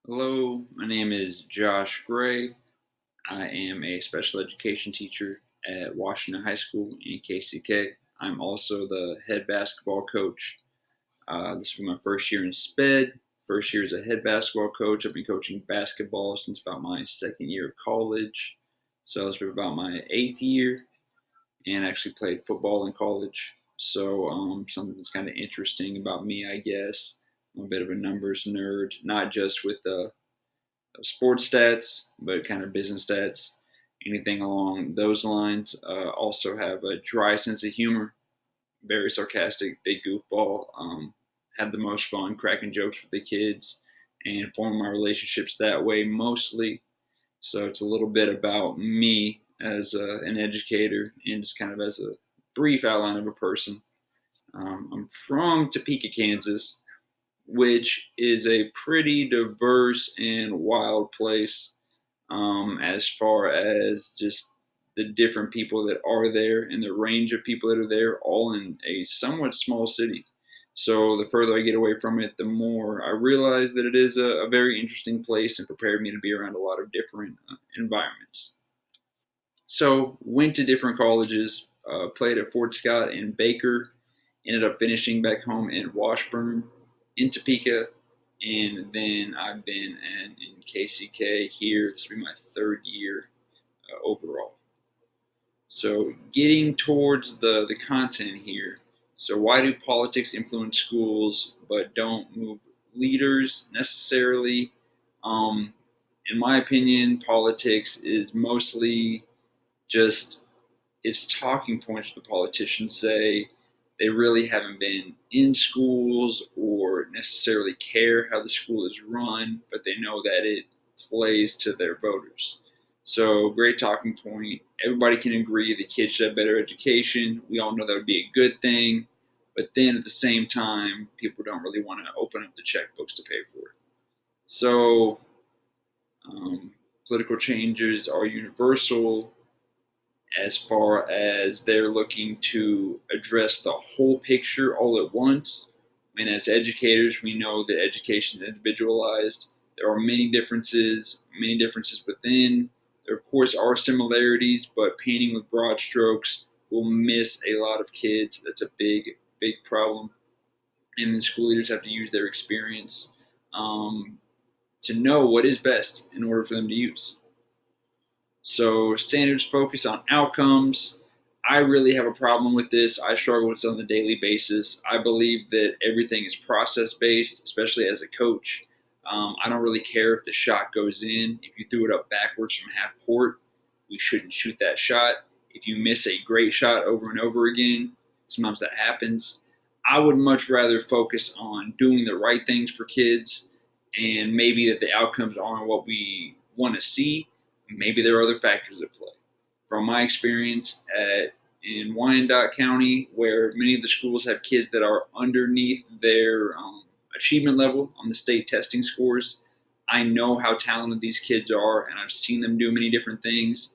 Hello, my name is Josh Gray. I am a special education teacher at Washington High School in KCK. I'm also the head basketball coach. This will be my first year in SPED, first year as a head basketball coach. I've been coaching basketball since about my second year of college. So this will be about my eighth year and actually played football in college. So something that's kind of interesting about me, I guess. I'm a bit of a numbers nerd, not just with the sports stats, but kind of business stats, anything along those lines. Also have a dry sense of humor, very sarcastic, big goofball. Have the most fun cracking jokes with the kids and form my relationships that way mostly. So it's a little bit about me as an educator and just kind of as a brief outline of a person. I'm from Topeka, Kansas, which is a pretty diverse and wild place as far as just the different people that are there and the range of people that are there, all in a somewhat small city. So the further I get away from it, the more I realize that it is a very interesting place and prepared me to be around a lot of different environments. So went to different colleges, played at Fort Scott and Baker, ended up finishing back home in Washburn, in Topeka, and then I've been in KCK here. This will be my third year overall. So getting towards the content here. So why do politics influence schools but don't move leaders necessarily? Um, in my opinion, politics is mostly just its talking points the politicians say. They really haven't been in schools or necessarily care how the school is run, but they know that it plays to their voters. So, great talking point. Everybody can agree the kids should have better education. We all know that would be a good thing. But then at the same time, people don't really want to open up the checkbooks to pay for it. So, um, political changes are universal as far as they're looking to address the whole picture all at once. And as educators, we know that education is individualized. There are many differences within. There, of course, are similarities, but painting with broad strokes will miss a lot of kids. That's a big problem. And then school leaders have to use their experience um, to know what is best in order for them to use. So standards focus on outcomes. I really have a problem with this. I struggle with this on a daily basis. I believe that everything is process based, especially as a coach. I don't really care if the shot goes in. If you threw it up backwards from half court, we shouldn't shoot that shot. If you miss a great shot over and over again, sometimes that happens. I would much rather focus on doing the right things for kids and maybe that the outcomes aren't what we want to see. Maybe there are other factors at play. From my experience in Wyandotte County, where many of the schools have kids that are underneath their achievement level on the state testing scores, I know how talented these kids are, and I've seen them do many different things.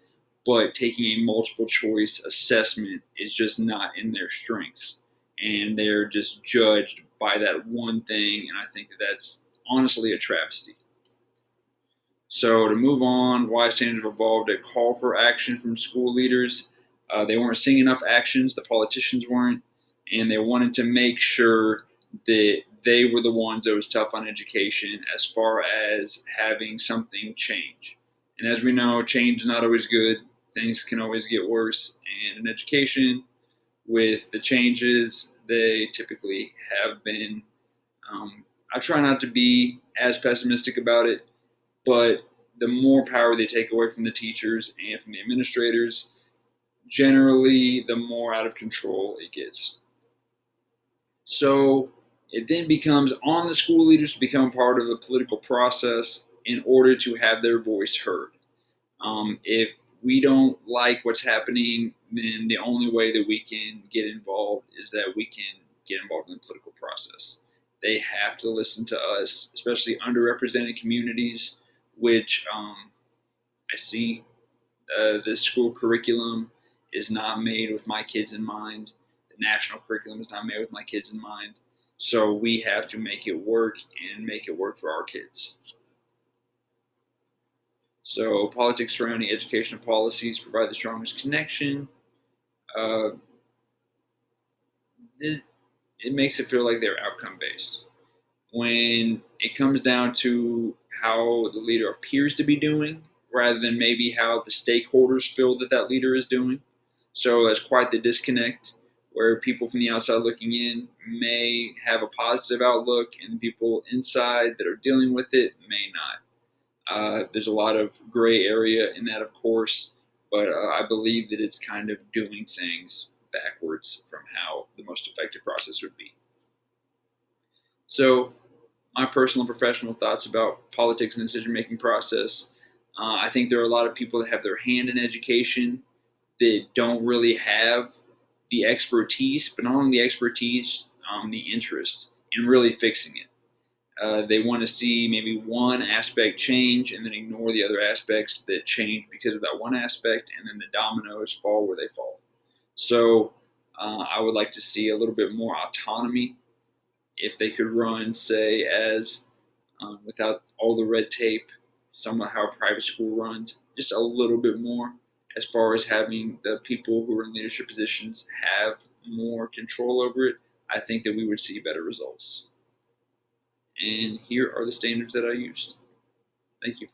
But taking a multiple choice assessment is just not in their strengths, and they're just judged by that one thing. And I think that that's honestly a travesty. So to move on, why standards have evolved a call for action from school leaders. They weren't seeing enough actions, the politicians weren't, and they wanted to make sure that they were the ones that was tough on education as far as having something change. And as we know, change is not always good. Things can always get worse. And in education, with the changes, they typically have been. I try not to be as pessimistic about it, but the more power they take away from the teachers and from the administrators, generally, the more out of control it gets. So it then becomes on the school leaders to become part of the political process in order to have their voice heard. If we don't like what's happening, then the only way that we can get involved is that we can get involved in the political process. They have to listen to us, especially underrepresented communities, which I see the school curriculum is not made with my kids in mind. The national curriculum is not made with my kids in mind. So we have to make it work and make it work for our kids. So politics surrounding educational policies provide the strongest connection. Uh, it, it makes it feel like they're outcome based. When it comes down to how the leader appears to be doing, rather than maybe how the stakeholders feel that that leader is doing. So that's quite the disconnect, where people from the outside looking in may have a positive outlook, and people inside that are dealing with it may not. There's a lot of gray area in that, of course, but I believe that it's kind of doing things backwards from how the most effective process would be. So, my personal and professional thoughts about politics and the decision making process. I think there are a lot of people that have their hand in education that don't really have the expertise, but not only the expertise, the interest in really fixing it. They want to see maybe one aspect change and then ignore the other aspects that change because of that one aspect, and then the dominoes fall where they fall. So I would like to see a little bit more autonomy if they could run, say, as without all the red tape, somewhat how a private school runs, just a little bit more as far as having the people who are in leadership positions have more control over it. I think that we would see better results. And here are the standards that I used. Thank you.